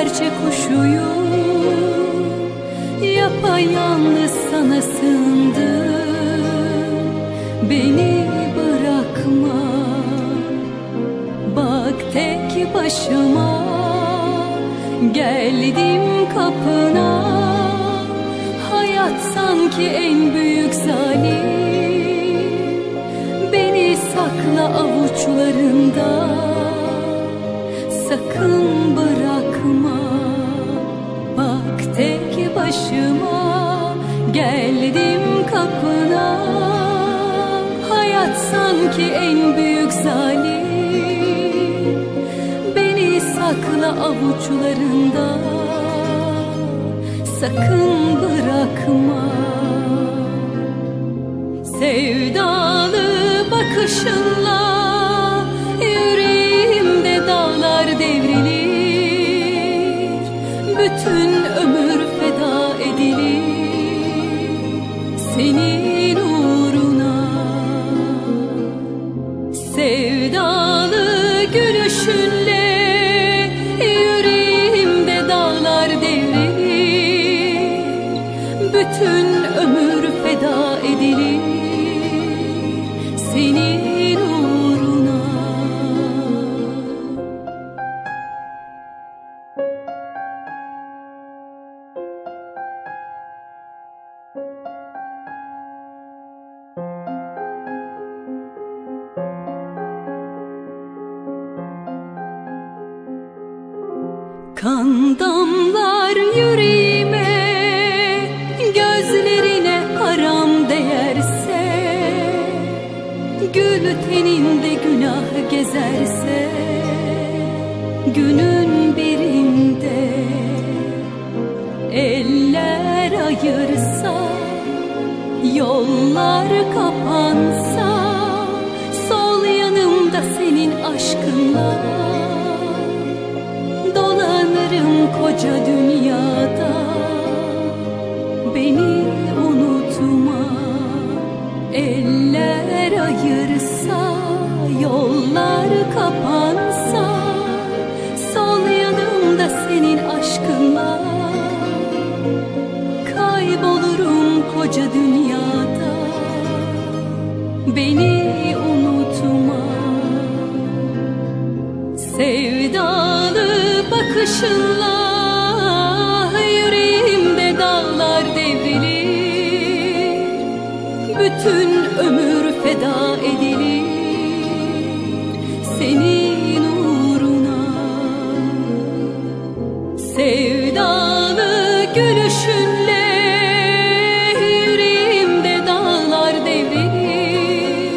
serçe kuşuyum, yapayalnız sana sığındım. Beni bırakma, bak tek başıma geldim kapına. Hayat sanki en büyük zalim, beni sakla avuçlarında, sakın bırakma. Bak tek başıma geldim kapına. Hayat sanki en büyük zalim, beni sakla avuçlarında, sakın bırakma. Sevdalı bakışınla yüreğimde dağlar devrilir, bütün ömür feda edilir senin uğruna. Sevdalı gülüşünle yüreğimde dağlar devrilir, bütün ömür feda edilir senin uğruna. Kan damlar yüreğime, gözlerine haram değerse, gül teninde günah gezerse, günün birinde eller ayırsa, yollar kapansa, sol yanımda senin aşkınla dolanırım koca dünyada. Beni unutma, eller ayırsa, yollar kapansa, sol yanımda senin aşkınla kaybolurum koca dünyada. Beni unutma. Sevdalı bakışınla yüreğimde dağlar devrilir, bütün ömür feda edilir senin uğruna. Sevdalı gülüşünle yüreğimde dağlar devrilir,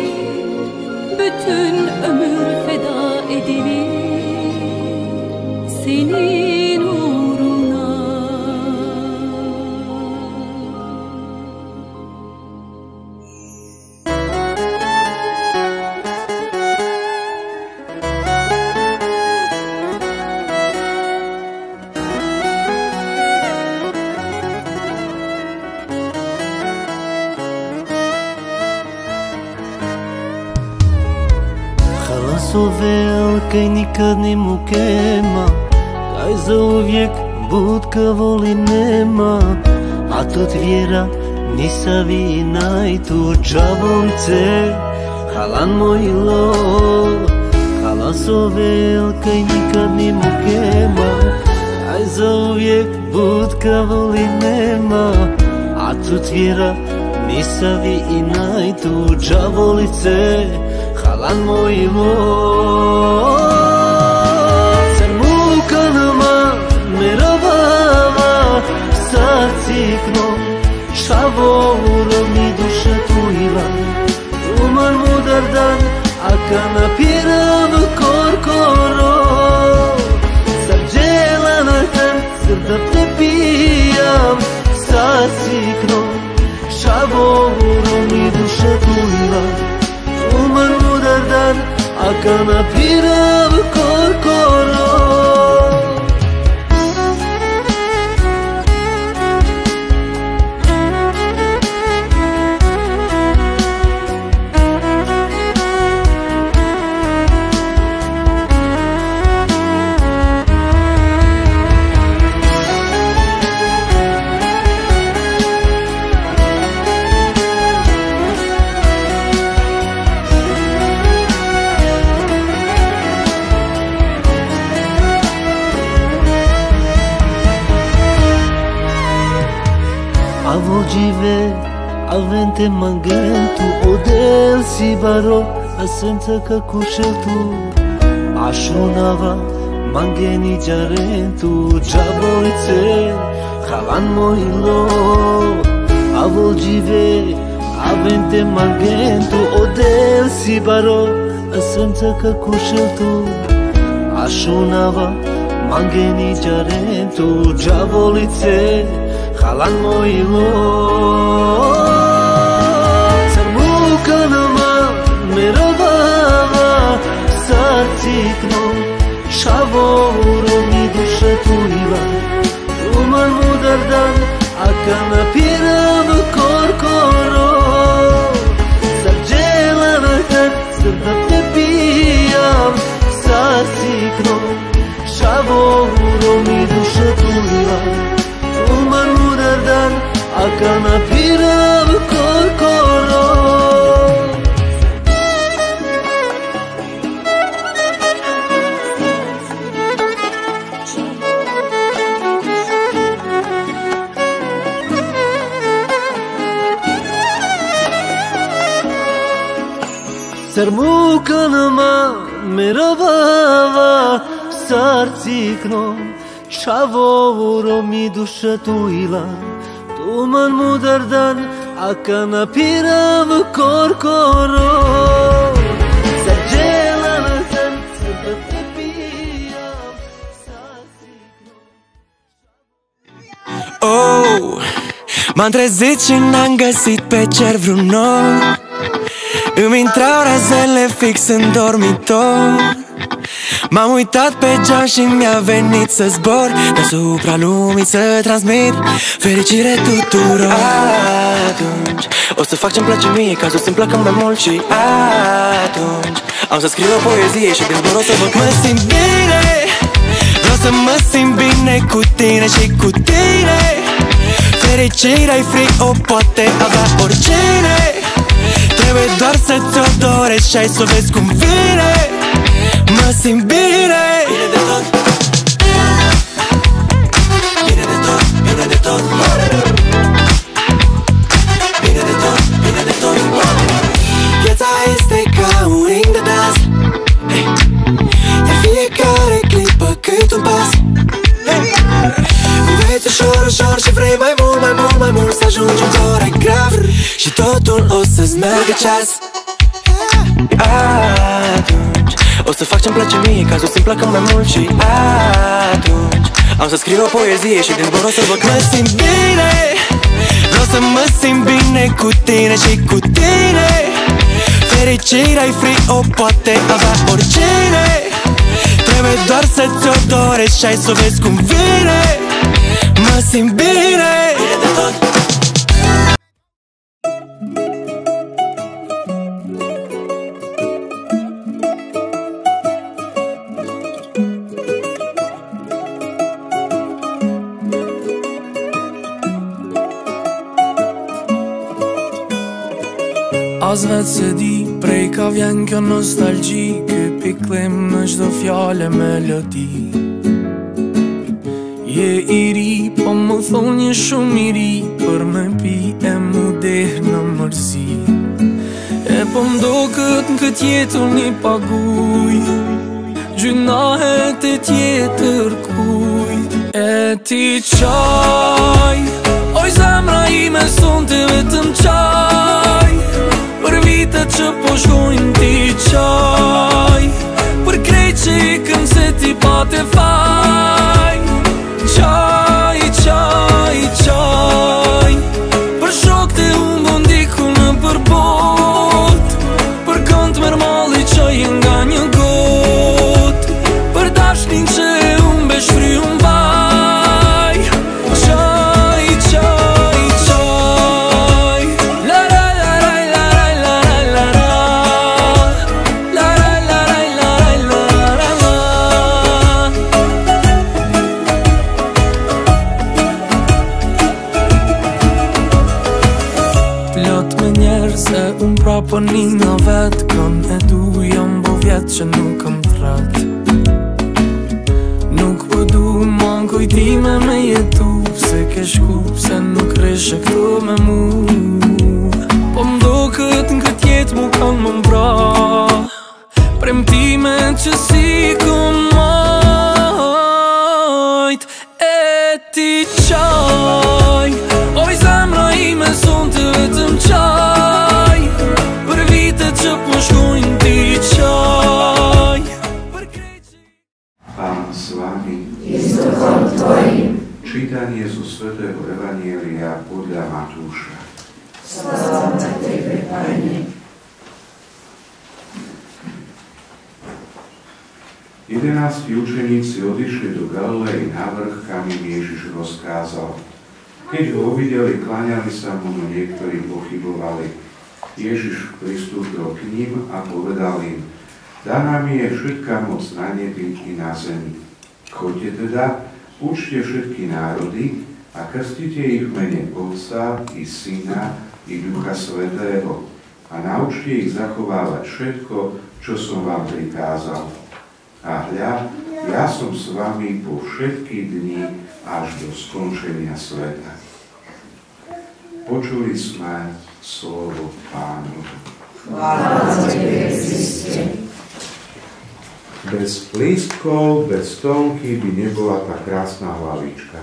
bütün ömür feda edilir senin uğruna. Sovel quem nikad ne mu kema, kaj za uvijek budka voli nema. A tot vjera nisa vina i tu džavonce halan mojlo. Hala sovel kaj nikad ne mu kema, kaj za uvijek budka voli nema. A tot vjera nisa vina i tu džavolice halan mojlo. Sen mukanıma meravava sarcikno, šavoro mi duša tujla. Umar mudardan akana piram korkoro, sarđelanahan srda te pijam sarcikno, šavoro mi duša tujla. Umar mudardan akana piram korkoro. Avvolgive avente mangentu odel si baro senza che cusceltu ashunava mangeni jarentu jabolice khalan moilo avvolgive avente mangentu odel si baro senza che cusceltu ashunava mangeni jarentu jabolice khalan moilo sarmukanama mera baba sartikno shavoro mi dusha tuiva uman mudardan akana piram korkoro sarjelana tat sardate piyam sartikno shavoro mi dusha tuiva uman mudardan akana piram korkoro Sarmukanama mera baba sartikno shavoro mi dusha tuila tuman mudardan akana piram korkoro sarjelana tan sardate piyam sartikno. Oh, m-am trezit și n-am găsit pe cer vreun nor. Îmi intrau razele fix în dormitor. M-am uitat pe geam și mi-a venit să zbor deasupra lumii, să transmit fericire tuturor. Atunci o să fac ce-mi place mie, ca să-mi placă mai mult. Și atunci am să scriu o poezie și din zbor o să văd. Mă simt bine, vreau să mă simt bine cu tine și cu tine. Fericirea-i fric, o poate avea oricine. Trebuie doar să ți-o dorești și ai să o vezi cum vine. Mă simt bine, bine de tot. Bine de tot, bine de tot. Bine de tot, bine de tot. Viața este ca un ring de dans, hey. De fiecare clipă cât un pas, hey. Înveți ușor, ușor și vrei mai mult, mai mult, mai mult. Să ajungi un coregraf și totul o să-ți meargă ceas. Atunci o să fac ce-mi place mie, ca să-mi placă mai mult. Și atunci am să scriu o poezie și din zbor o să văd. Mă simt bine, vreau să mă simt bine cu tine și cu tine. Fericirea-i fric, o poate avea oricine. Trebuie doar să ți-o dorești și ai să o vezi cum vine. Mă simt bine, bine de tot. Azi vetë se di, prej ka vjen kjo nostalgji. Ky piklim në çdo fjale melodi. Je i ri, po më thonë një shumë i ri. Për me pi e mu deh në mërzi. E po mdo këtë në këtë jetër një paguj. Gjunahet e tjetër kujt. E ti qaj, oj zemra ime son të vetëm qaj. Për vitet që po shkojnë ti qaj. Për krejt që i këm se ti pate faj. Qaj, qaj, qaj. Për shok të unë bondiku në përbot. Për kënd mërmalli që i nga një got. Për dashnin që e unë beshfry unë vaj. Qaj, qaj, qaj. La la la la la la la la. La la la la la la la. Plot me njerës e unë prapë një nga vetë. Këm e du jam bo vjetë që nuk këm thratë. Nuk po du man kujtime me jetu. se ke shku, pse nuk reshe këtu me mu. Po m'doket në këtë jetë mu kanë më mbra, premtime që si ku majt e ti qaj. Oj zemra ime son të vetëm qaj, për vite që po shkojnë ti qaj. Pán s vami. I s duchom tvojim. Čítanie zo svätého Evanjelia podľa Matúša. Sláva Tebe, Pane. 11 učeníci odišli do Galilei na vrch, kam im Ježiš rozkázal. Keď ho uvideli, kláňali sa mu, no niektorí pochybovali. Ježiš pristúpil k ním a povedal im: daná mi je všetká moc na nebi i na zemi. Choďte teda, učte všetky národy a krstite ich v mene Otca i Syna i Ducha Svätého a naučte ich zachovávať všetko, čo som vám prikázal. A hľa, ja som s vami po všetky dni až do skončenia sveta. Počuli sme slovo Pánovo. Chvála Tebe, Kriste. Bez lístkov, bez stonky by nebola tá krásna hlavička.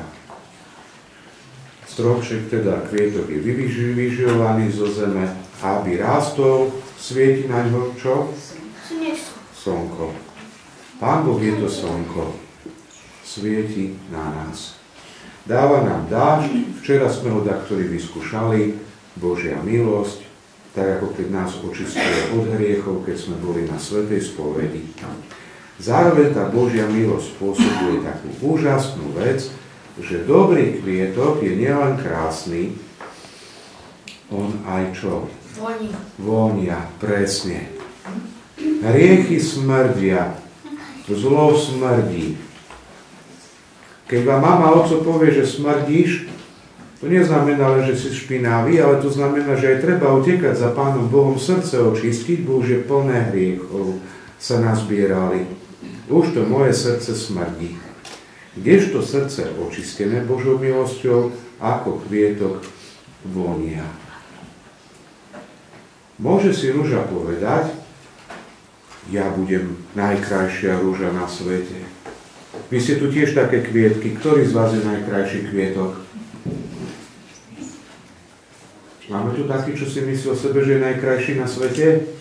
Stromček, teda kvietok, je vyživovaný zo zeme a aby rástol, svieti na ňo čo? Slnko. Pán Boh je to slnko. Svieti na nás. Dáva nám dážď, včera sme ho taktori vyskúšali, Božia milosť, tak ako keď nás očistuje od hriechov, keď sme boli na svätej spovedi. Zároveň tá Božia milosť spôsobuje takú úžasnú vec, že dobrý kvietok je nielen krásny, on aj čo? Vonia, presne. Hriechy smrdia, zlo smrdí. Keď vám mama, oco povie, že smrdíš, to neznamená len, že si špinavý, ale to znamená, že aj treba utekať za Pánom Bohom, srdce očistiť, bo už je plné hriechov, sa nazbierali. Už to moje srdce smrdí. Kdežto srdce očistené Božou milosťou, ako kvietok vonia. Môže si rúža povedať: ja budem najkrajšia rúža na svete. Vy ste tu tiež také kvietky. Ktorý z vás je najkrajší kvietok? Máme tu taký, čo si myslí o sebe, že je najkrajší na svete?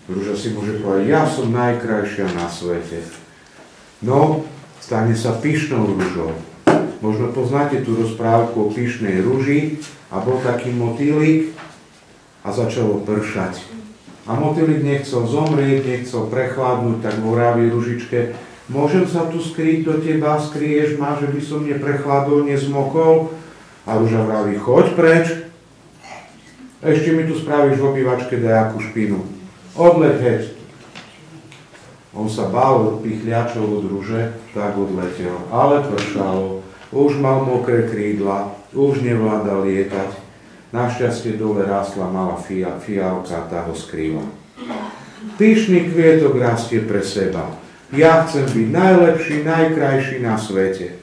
Rúža si môže povedať: ja som najkrajšia na svete. No, stane sa pyšnou rúžou. Možno poznáte tú rozprávku o pyšnej rúži a bol taký motýlik a začalo pršať. A motýlik nechcel zomrieť, nechcel prechladnúť, tak vraví ružičke: môžem sa tu skryť do teba, skryješ ma, že by som neprechladol, nezmokol? A rúža vraví: choď preč, ešte mi tu spravíš v obývačke dajakú špinu. Odleteť. On sa bál pichľačov od rúže, tak odletel. Ale pršalo, už mal mokré krídla, už nevládal lietať. Našťastie dole rástla malá fialka, tá ho skrýva. Pyšný kvietok rastie pre seba. Ja chcem byť najlepší, najkrajší na svete.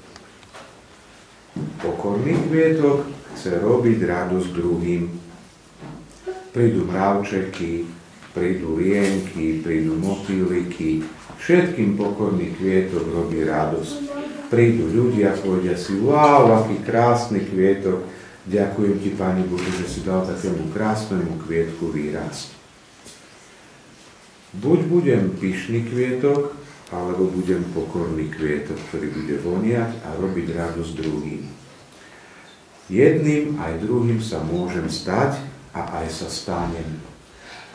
Pokorný kvietok chce robiť radosť druhým. Prídu mravčeky, prídu lienky, prídu motýliky. Všetkým pokorný kvietok robí radosť. Prídu ľudia, povedia si: wow, aký krásny kvietok. Ďakujem ti, Pane Bože, že si dal takému krásnemu kvietku výraz. Buď budem pyšný kvietok, alebo budem pokorný kvietok, ktorý bude voniať a robiť radosť druhým. Jedným aj druhým sa môžem stať a aj sa stanem.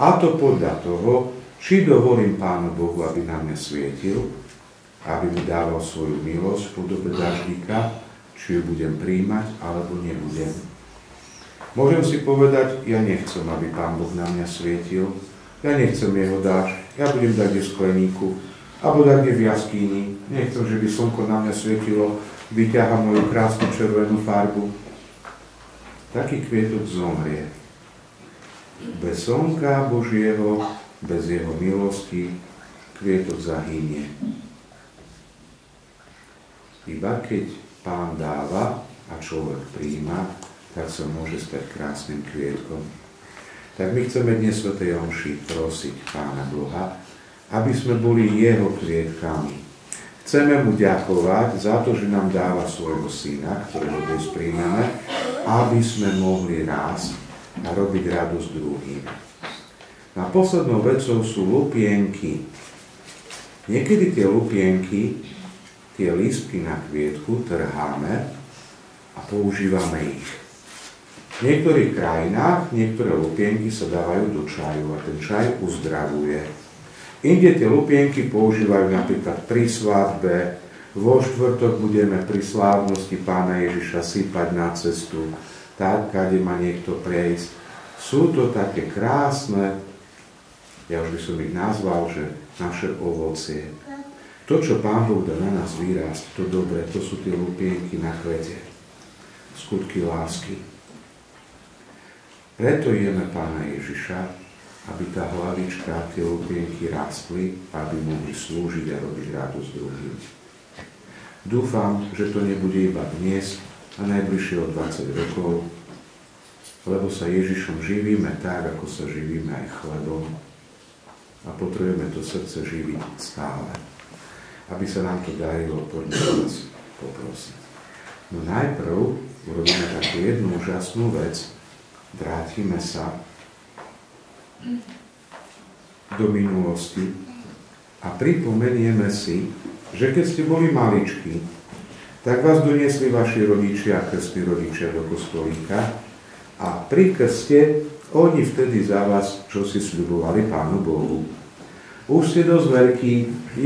A to podľa toho, či dovolím Pánu Bohu, aby na mňa svietil, aby mi dával svoju milosť v podobe daždíka, či ju budem príjmať, alebo nebudem. Môžem si povedať: ja nechcem, aby Pán Boh na mňa svietil, ja nechcem jeho dážď, ja budem dať v skleníku, alebo dať v jaskyni, nechcem, že by slnko na mňa svietilo, vyťaha moju krásnu červenú farbu. Taký kvietok zomrie. Bez slnka Božieho, bez jeho milosti, kvietok zahynie. Iba keď Pán dáva a človek prijíma, tak sa môže stať krásnym kvietkom. Tak my chceme dnes svätej omši prosiť Pána Boha, aby sme boli jeho kvietkami. Chceme mu ďakovať za to, že nám dáva svojho syna, ktorého dnes príjmeme, aby sme mohli rásť a robiť radosť druhým. A poslednou vecou sú lupienky. Niekedy tie lupienky, tie lístky na kvietku trháme a používame ich. V niektorých krajinách niektoré lupienky sa dávajú do čaju a ten čaj uzdravuje. Inde tie lupienky používajú napríklad pri svadbe, vo štvrtok budeme pri slávnosti Pána Ježiša sypať na cestu, tak, kade má niekto prejsť. Sú to také krásne, ja už by som ich nazval, že naše ovocie. To, čo Pán Boh dá na nás vyrásť, to dobré, to sú tie lupienky na kvete. Skutky lásky. Preto jeme Pána Ježiša, aby tá hlavička, tie lupienky rástli, aby mohli slúžiť a robiť radosť druhým. Dúfam, že to nebude iba dnes a najbližšie o 20 rokov, lebo sa Ježišom živíme tak, ako sa živíme aj chlebom a potrebujeme to srdce živiť stále. Aby sa nám to darilo, poďme vás poprosiť. No najprv urobíme takú jednu úžasnú vec. Vrátime sa do minulosti a pripomenieme si, že keď ste boli maličkí, tak vás doniesli vaši rodičia a krstní rodičia do kostolíka a pri krste oni vtedy za vás čosi sľubovali Pánu Bohu. Už ste dosť veľký,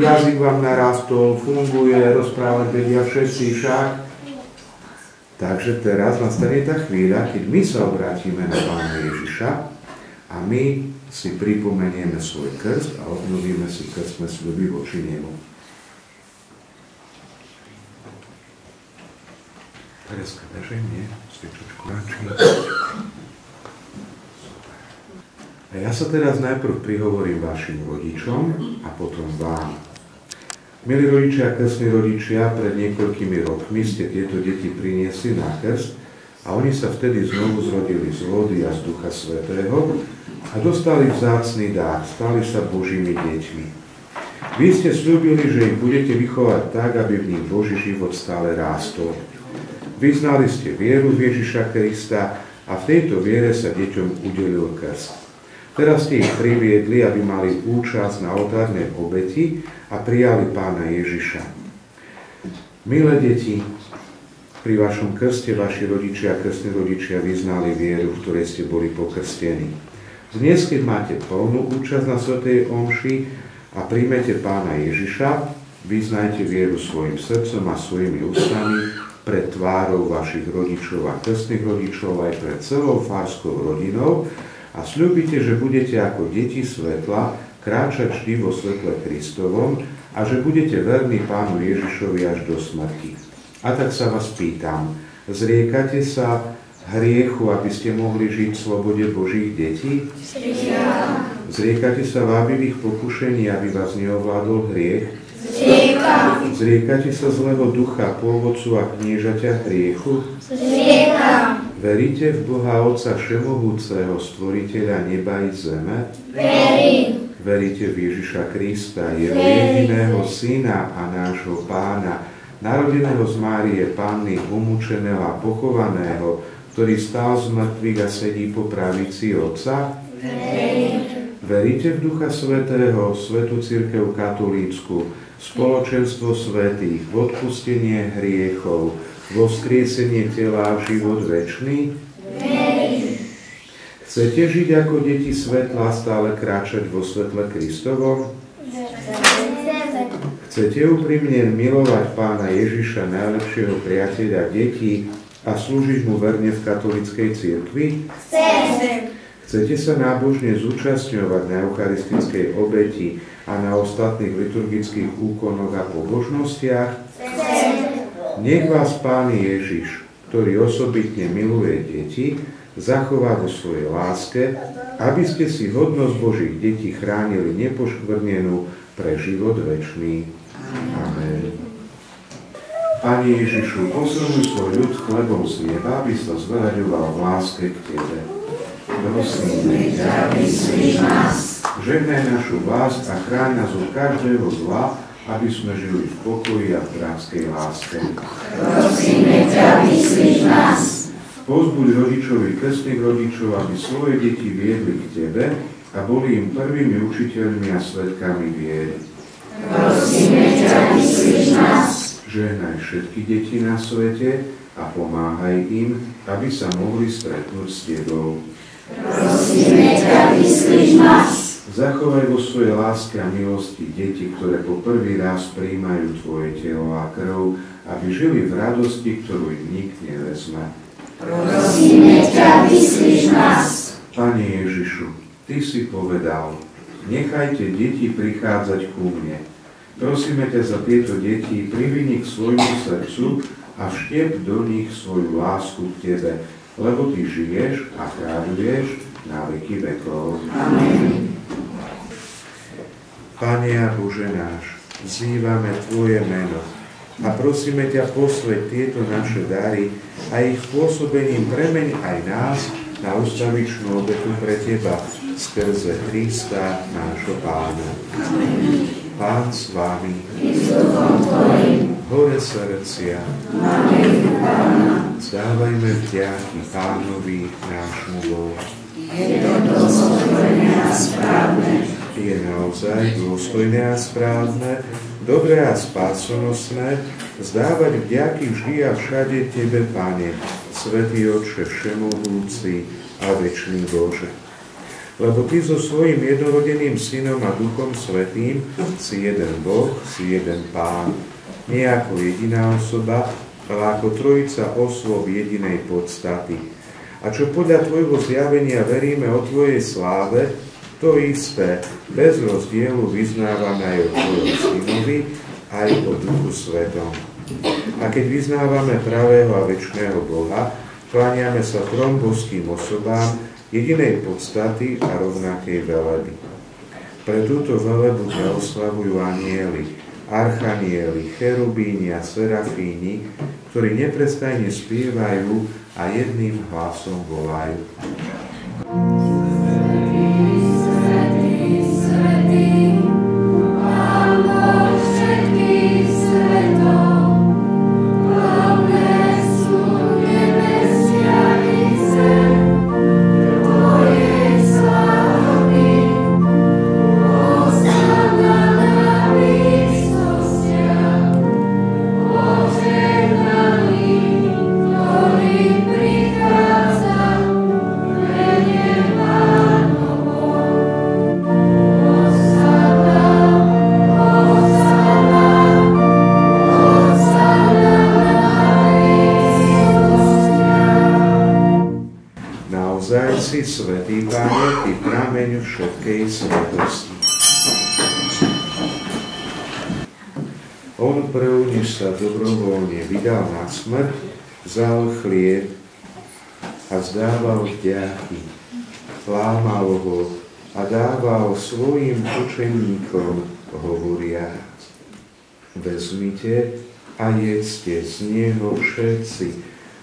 jazyk vám narastol, funguje, rozprávať vedia všetci však. Takže teraz nastane tá chvíľa, keď my sa obrátime na Pána Ježiša a my si pripomenieme svoj krst a obnovíme si krstné sľuby voči nemu. Tereska, dažaj mne sviečočku radšej. A ja sa teraz najprv prihovorím vašim rodičom a potom vám. Milí rodičia a krstní rodičia, pred niekoľkými rokmi ste tieto deti priniesli na krst a oni sa vtedy znovu zrodili z vody a z Ducha Svätého a dostali vzácny dar, stali sa Božími deťmi. Vy ste sľúbili, že ich budete vychovať tak, aby v nich Boží život stále rástol. Vyznali ste vieru v Ježiša Krista a v tejto viere sa deťom udelil krst. Teraz ste ich priviedli, aby mali účasť na oltárnej obeti a prijali Pána Ježiša. Milé deti, pri vašom krste vaši rodičia a krstní rodičia vyznali vieru, v ktorej ste boli pokrstení. Dnes, keď máte plnú účasť na svätej omši a príjmete Pána Ježiša, vyznajte vieru svojim srdcom a svojimi ústami pred tvárou vašich rodičov a krstných rodičov aj pred celou farskou rodinou, a sľúbite, že budete ako deti svetla kráčať vždy vo svetle Kristovom a že budete verní Pánu Ježišovi až do smrti. A tak sa vás pýtam, zriekate sa hriechu, aby ste mohli žiť v slobode Božích detí? Zriekate sa vábivých pokušení, aby vás neovládol hriech? Zriekate sa zlého ducha, pôvodcu a kniežaťa hriechu? Veríte v Boha Otca Všemohúceho, Stvoriteľa neba i zeme? Verím. Veríte v Ježiša Krista, jeho jediného Syna a nášho Pána, narodeného z Márie Panny, umúčeného a pochovaného, ktorý stál z mŕtvych a sedí po pravici Otca? Verím. Veríte v Ducha Svätého, Svätú cirkev katolícku, spoločenstvo svätých, v odpustenie hriechov, vo vzkriesenie tela a život večný? Verím. Chcete žiť ako deti svetla, stále kráčať vo svetle Kristovom? Chcete úprimne milovať Pána Ježiša, najlepšieho priateľa detí, a slúžiť mu verne v katolíckej cirkvi? Chcem. Chcete sa nábožne zúčastňovať na eucharistickej obeti a na ostatných liturgických úkonoch a pobožnostiach? Chcem. Nech vás Pán Ježiš, ktorý osobitne miluje deti, zachová vo svojej láske, aby ste si hodnosť Božích detí chránili nepoškvrnenú pre život večný. Amen. Pane Ježišu, posilňuj svoj ľud chlebom z neba, aby sa zveľaďoval v láske k Tebe. Prosíme ťa, vyslíš nás. Žehnaj našu vlast a chráň nás od každého zla, aby sme žili v pokoji a v bratskej láske. Prosíme ťa, vyslíš nás. Povzbuď rodičovi krstných rodičov, aby svoje deti viedli k Tebe a boli im prvými učiteľmi a svedkami viery. Prosíme ťa, vyslíš nás. Žehnaj všetky deti na svete a pomáhaj im, aby sa mohli stretnúť s Tebou. Prosíme ťa, vyslíš nás. Zachovaj vo svojej láske a milosti deti, ktoré po prvý raz prijímajú Tvoje telo a krv, aby žili v radosti, ktorú im nik nevezme. Prosíme ťa, vyslíš nás. Pane Ježišu, Ty si povedal, nechajte deti prichádzať ku mne. Prosíme ťa za tieto deti, privini k svojmu srdcu a vštiep do nich svoju lásku k Tebe, lebo Ty žiješ a kráľuješ na veky vekov. Amen. Pane a Bože náš, vzývame Tvoje meno a prosíme ťa, posväť tieto naše dary a ich pôsobením premeň aj nás na ustavičnú obetu pre Teba skrze Krista, nášho Pána. Amen. Pán s Vami, hore srdcia, zdávajme vďaky Pánovi nášmu Bohu. Je to dôstojné a správne. Je naozaj dôstojné a správne, dobré a spásonosné, zdávať vďaky vždy a všade Tebe, Pane, Svätý Otče všemohúci a večný Bože. Lebo Ty so svojím jednorodeným Synom a Duchom Svätým si jeden Boh, si jeden Pán, nie ako jediná osoba, ale ako trojica osôb jedinej podstaty. A čo podľa Tvojho zjavenia veríme o Tvojej sláve, to isté, bez rozdielu vyznávame aj o Tvojom Synovi, aj o Duchu Svetom. A keď vyznávame pravého a večného Boha, kláňame sa trom božským osobám, jedinej podstaty a rovnakej veleby. Pre túto velebu ťa oslavujú anjeli, archanieli, cherubíni a serafíni, ktorí neprestajne spievajú a jedným hlasom volajú. Svätý Pane, Ty prameň všetkej svetosti. On prv, než sa dobrovoľne vydal na smrť, vzal chlieb a vzdával vďaky, lámal ho a dával svojim učeníkom, hovoriac: vezmite a jedzte z neho všetci,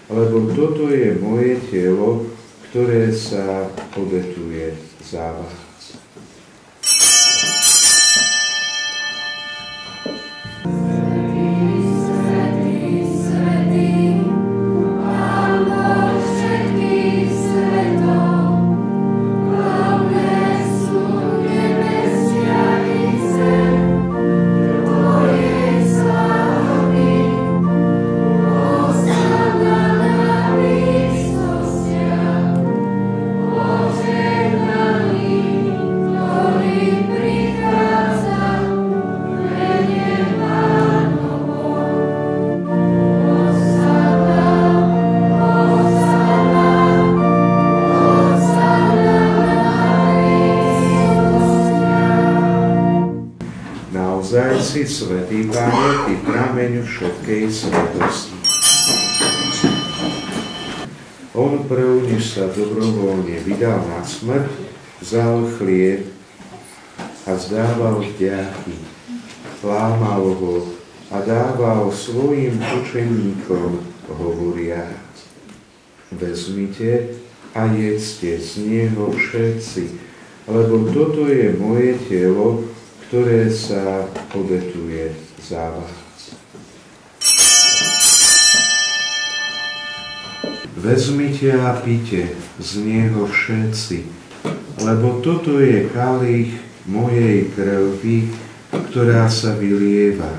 lebo toto je moje telo, ktoré sa obetuje za vás. Naozaj si, Svätý Pane, Ty prameň všetkej svetosti. On prv, než sa dobrovoľne vydal na smrť, vzal chlieb a vzdával vďaky, lámal ho a dával svojim učeníkom hovoriac: vezmite a jedzte z neho všetci, lebo toto je moje telo, ktoré sa obetuje za vás. Vezmite a pite z neho všetci, lebo toto je kalich mojej krvi, ktorá sa vylieva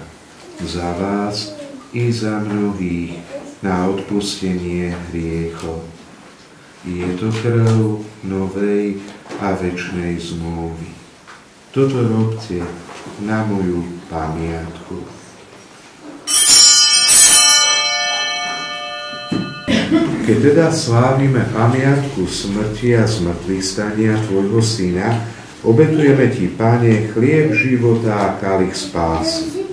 za vás i za mnohých na odpustenie hriechov. Je to krv novej a večnej zmluvy. Toto robte na moju pamiatku. Keď teda slávime pamiatku smrti a zmŕtvychvstania tvojho syna, obetujeme ti, Pane, chlieb života a kalich spásy.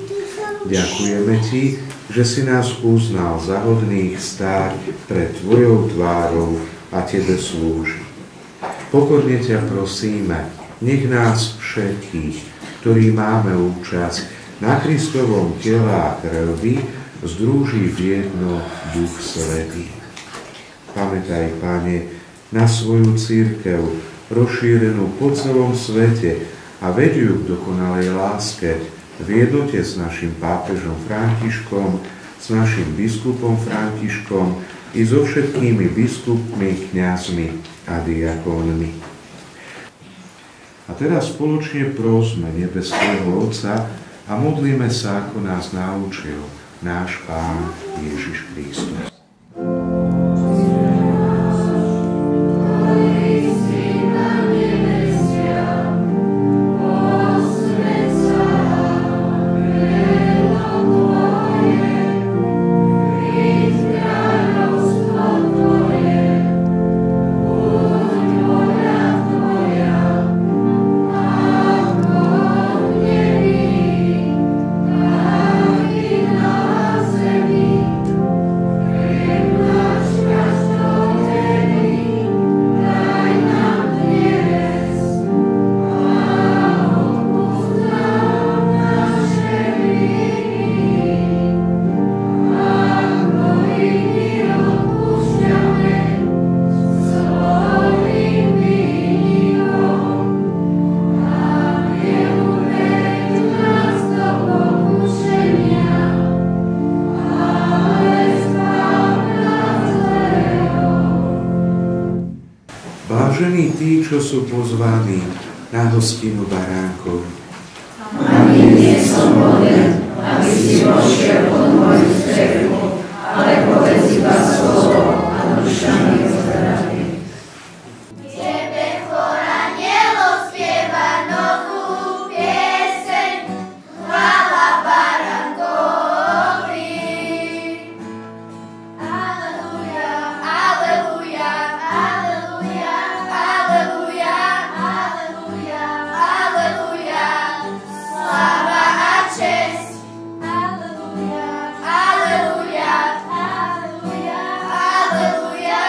Ďakujeme ti, že si nás uznal za hodných stáť pred tvojou tvárou a tebe slúžiť. Pokorne ťa prosíme, nech nás všetkých, ktorí máme účasť na Kristovom tela a krvi, združí v jedno Duch Svätý. Pamätaj, Pane, na svoju cirkev, rozšírenú po celom svete, a vedь ju k dokonalej láske v jednote s našim pápežom Františkom, s našim biskupom Františkom i so všetkými biskupmi, kňazmi a diakónmi. A teraz spoločne prosme nebeského Otca a modlíme sa, ako nás naučil náš Pán Ježiš Kristus. Blážení tí, čo sú pozvaní na hostinu baránkov. Ani nie som hoden, aby si vošiel pod moju strechu, ale povedz iba slovo a duša mi ozdraví. Tebe chora nielo spieva novú pieseň, chvála baránkovi. Aleluja, aleluja, aleluja, aleluja, aleluja, aleluja, sláva a česť. Aleluja, aleluja, aleluja, aleluja,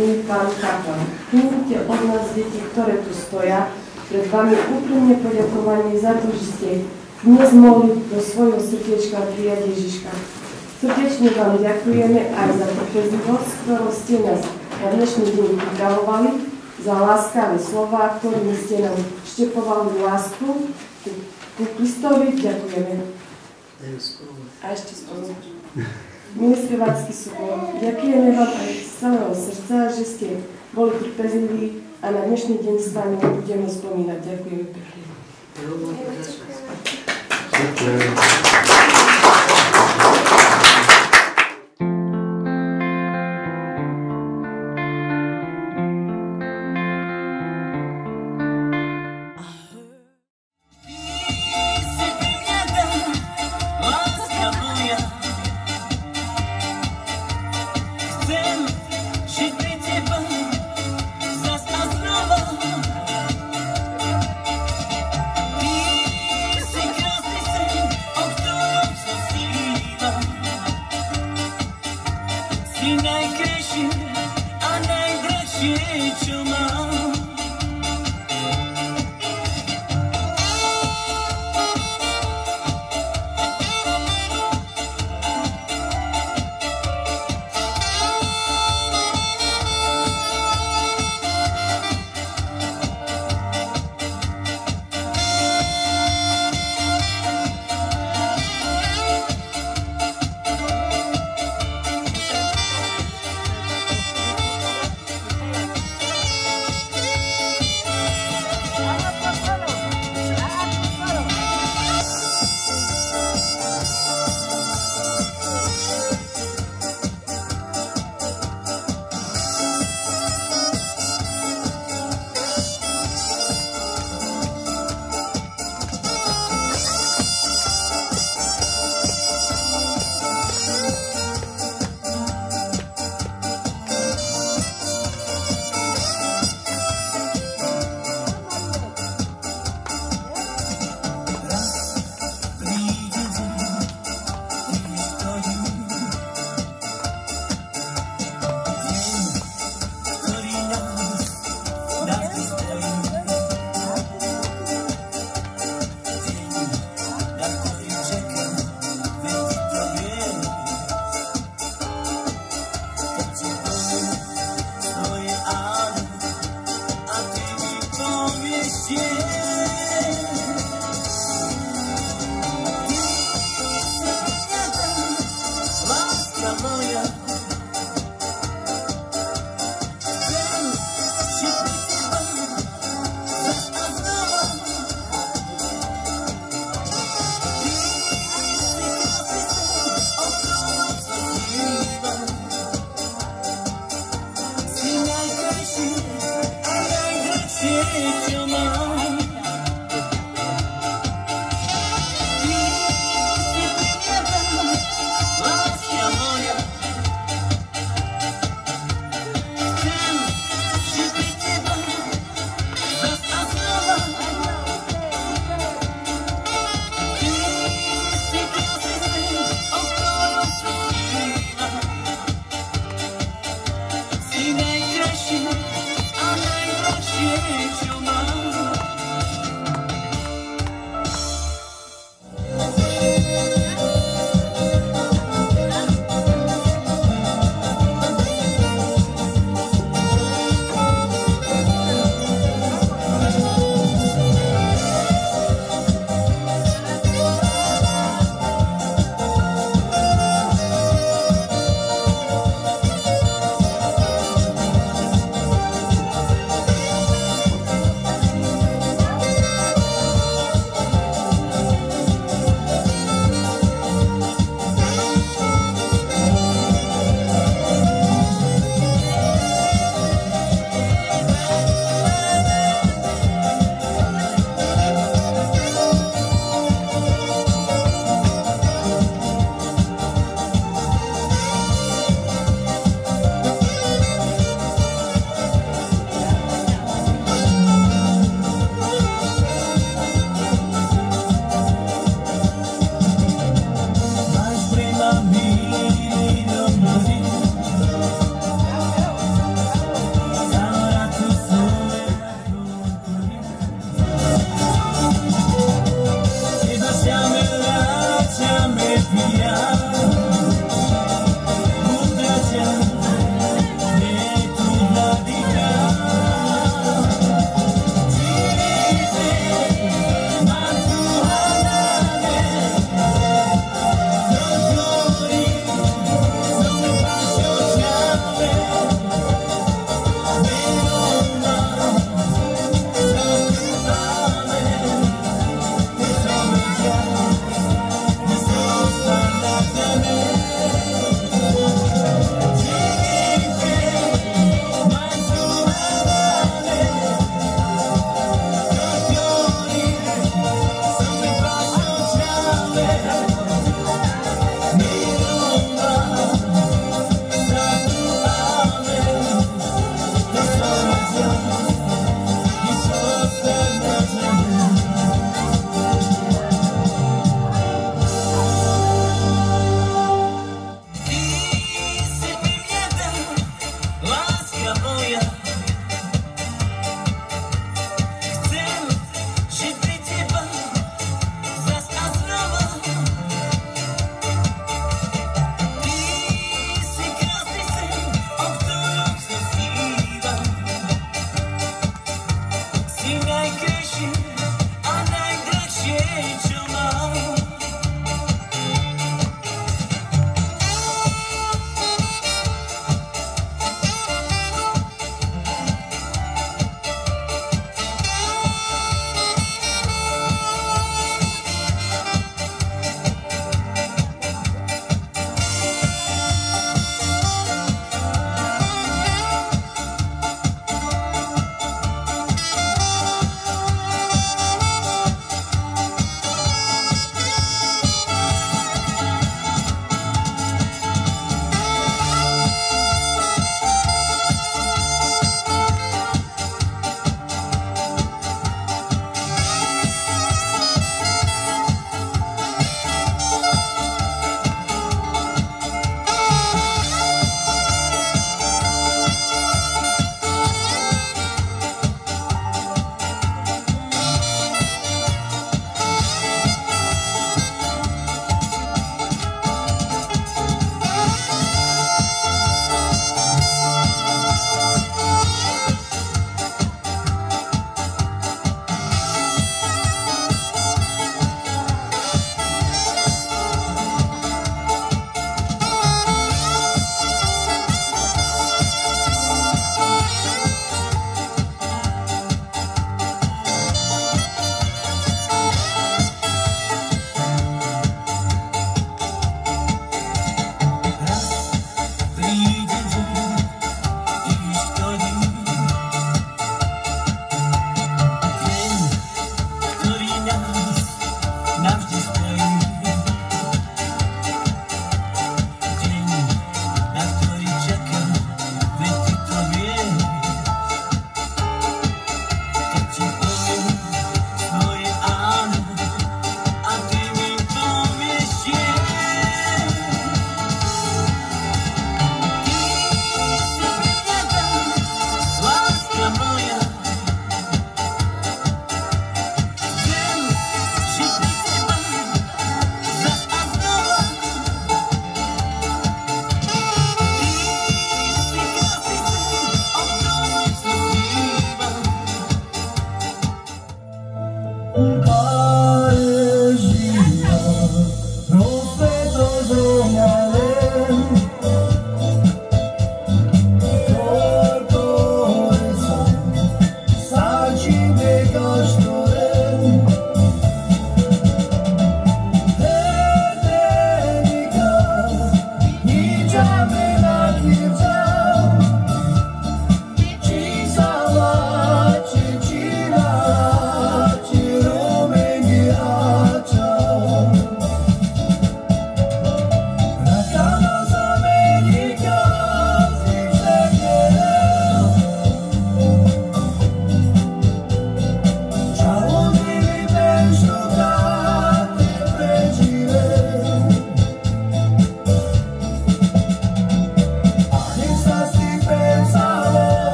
milý pán kaplan, príjmite od nás deti, ktoré tu stoja, pred vami úprimne poďakovanie za to, že ste dnes mohli do svojho srdiečka prijať Ježiška. Srdečne vám ďakujeme aj za trpezlivosť, ktorou ste nás na dnešný deň pripravovali, za láskavé slová, ktorými ste nám vštepovali lásku. Ku Kristovi ďakujeme. A ešte spolu. Milý spevácky súbor, ďakujeme vám aj z celého srdca, že ste boli trpezliví a na dnešný deň s vami budeme spomínať. Ďakujeme pekne. Ty si krásny sen, o ktorom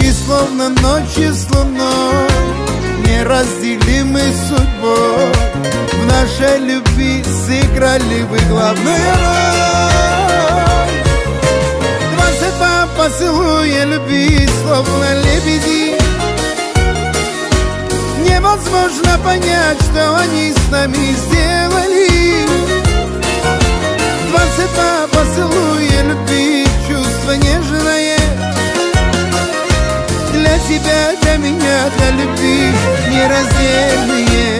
И словно ночью с луной неразделимой судьбой в нашей любви сыграли вы главную роль. 22 поцелуя любви, словно лебеди. Невозможно понять, что они с нами сделали. 22 поцелуя любви, чувство нежное. Для тебя, для меня, для любви нераздельные.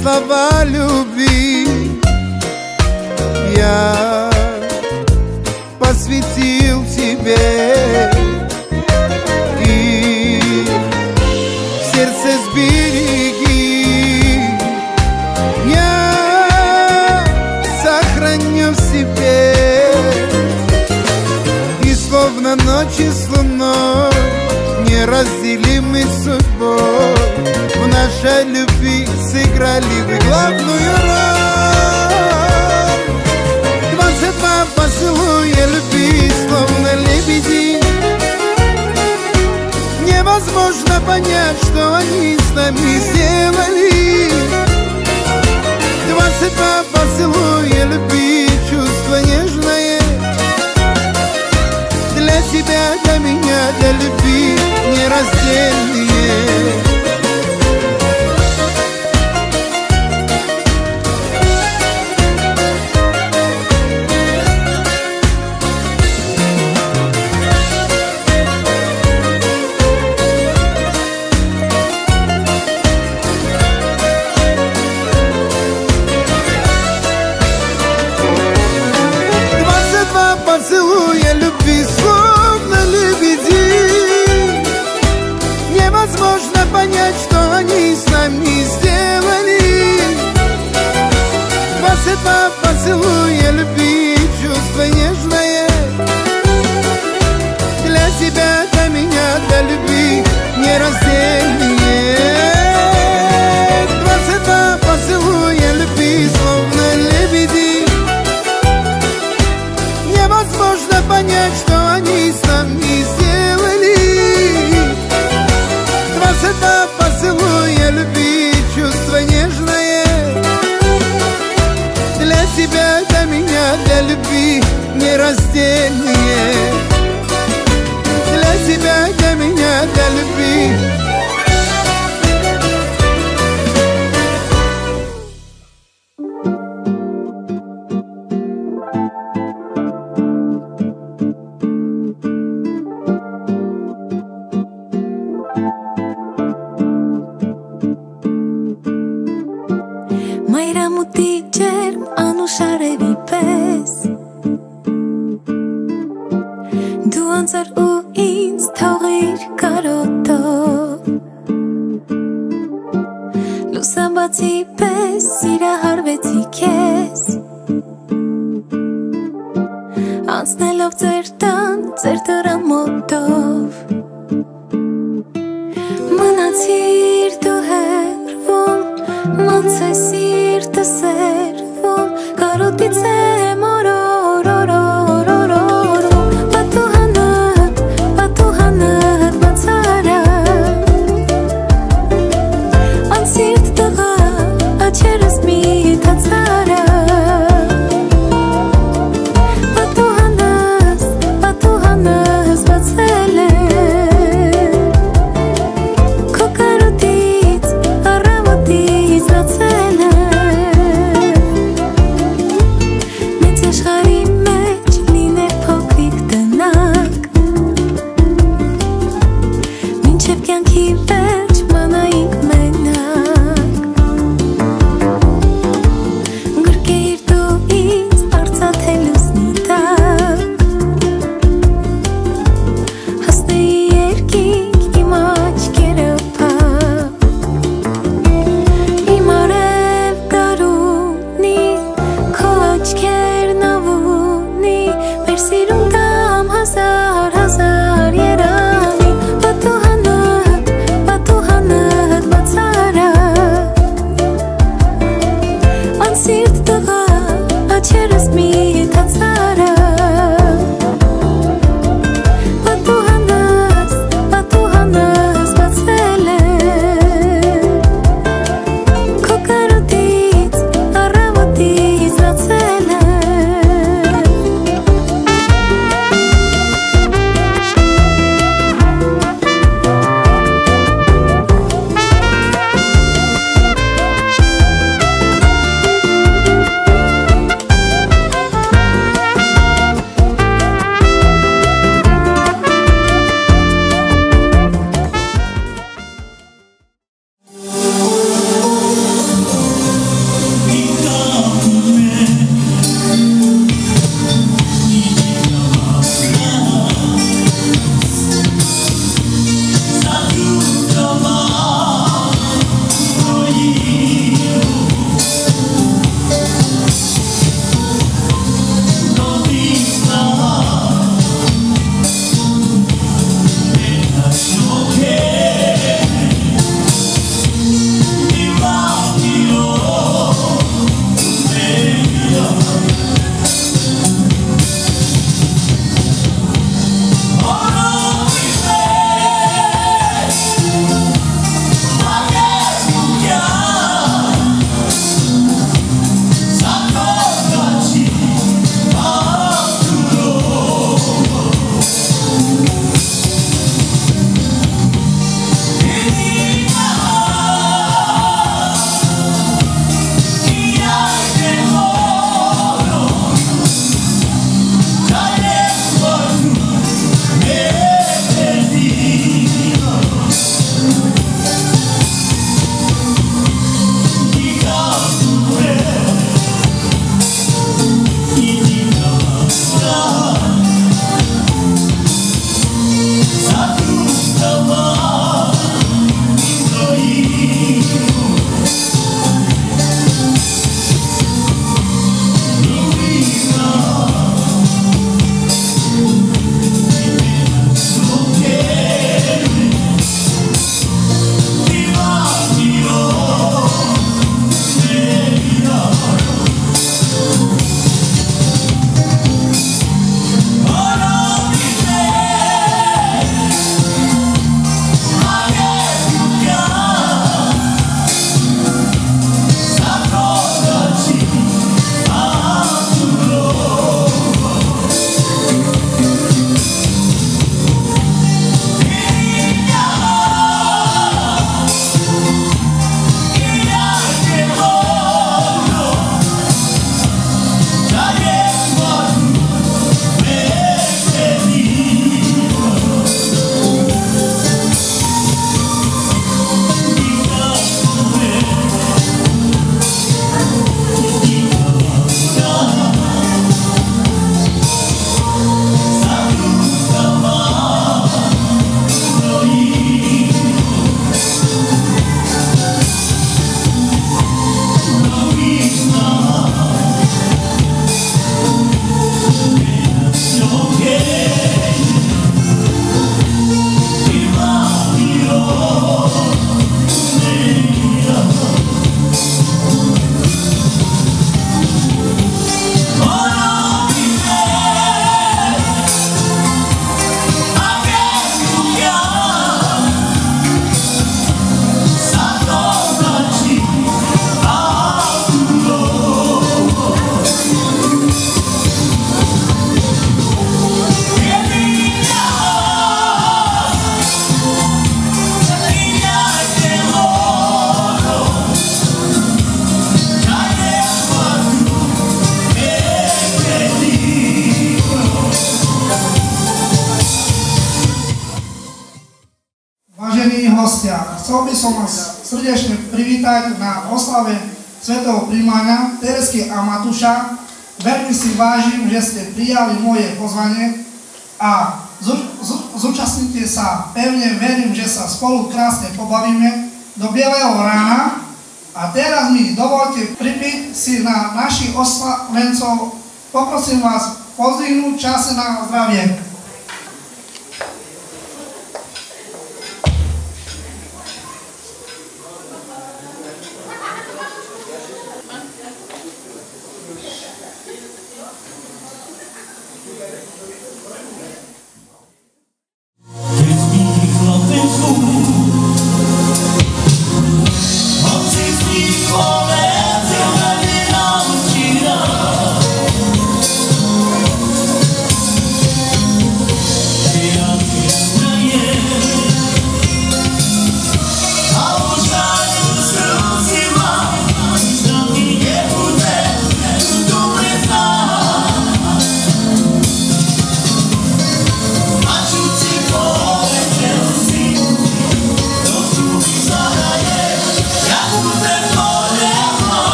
Слова любви я посвятил тебе, и в сердце сбереги, я сохраню в себе. И словно ночи с луной неразделимой судьбой в нашей любви сыграли вы главную роль. 22 поцелуя любви, словно лебеди. Невозможно понять, что они с нами сделали. 22 поцелуя любви, чувство нежное. Для тебя, для меня, для любви нераздельные. Поцелуя любви, словно лебеди. Невозможно понять, что они с нами сделали. 22 поцелуя любви, чувство нежное. Для тебя, для меня, для любви нераздельные. 22 поцелуя любви, словно лебеди. Невозможно понять, что они с нами сделали. 22 поцелуя любви, чувство нежное. Для тебя, для меня, для любви нераздельные. Для тебя, для меня, для любви. Անուշարևի պես Դու անձար ու ինձ թողիր կարոտով Լուսամբացի պես սիրահարվեցի քեզ Անցնելով ձեր տան, ձեր դռան մոտով Մնացիր դու հեռվում, ոնց է սիրտը սերվում Կարոտից եմ օրորորորորորորում Պատուհանդ բացարա Անսիրտ տղա, աչերս մի թացարա Պատուհանդ chcel by som vás srdečne privítať na oslave svätého príjmania Teresky a Matúša. Veľmi si vážim, že ste prijali moje pozvanie a zúčastnite sa. Pevne verím, že sa spolu krásne pobavíme do bieleho rána. A teraz mi dovolte pripiť si na našich oslavencov. Poprosím vás pozdvihnúť časy na zdravie.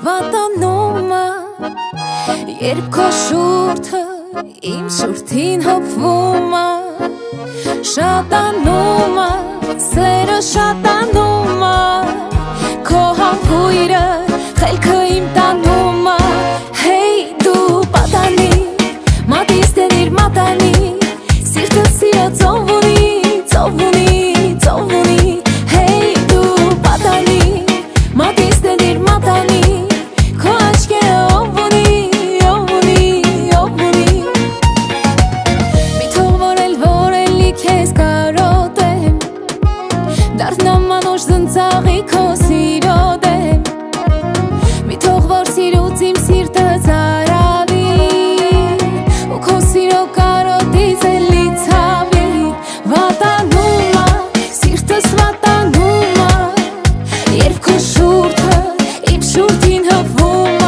վատանում երբ քո շուրթը իմ շուրթին հպվում շատանում սերը շատանում քո համբույրը խելքը իմ տանում հեյ դու պատանի մատիս տենիր մատանի սիրտը սիրո ծով ունի ծով ունի ծով ունի հեյ դու պատանի մատիս տենիր մատանի քո աչքերը ով ունի ով ունի ով ունի մի թող որելի քեզ կարոտեմ դառնամ անուշ զնցաղի քո սիրո դեմ մի թող որ սիրուց իմ սիրտը ծարավի ու քո սիրո կարոտից էլի ցավի վատանում սիրտս վատանում երբ քո շուրթը իմ շուրթին հպվում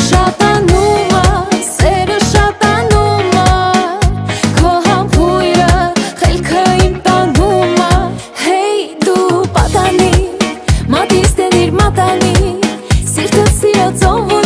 շատանում սերը շատանում քո համբույրը խելքը իմ տանում հեյ դու պատանի մատիս տենիր մատանի սիրտը սիրո ծով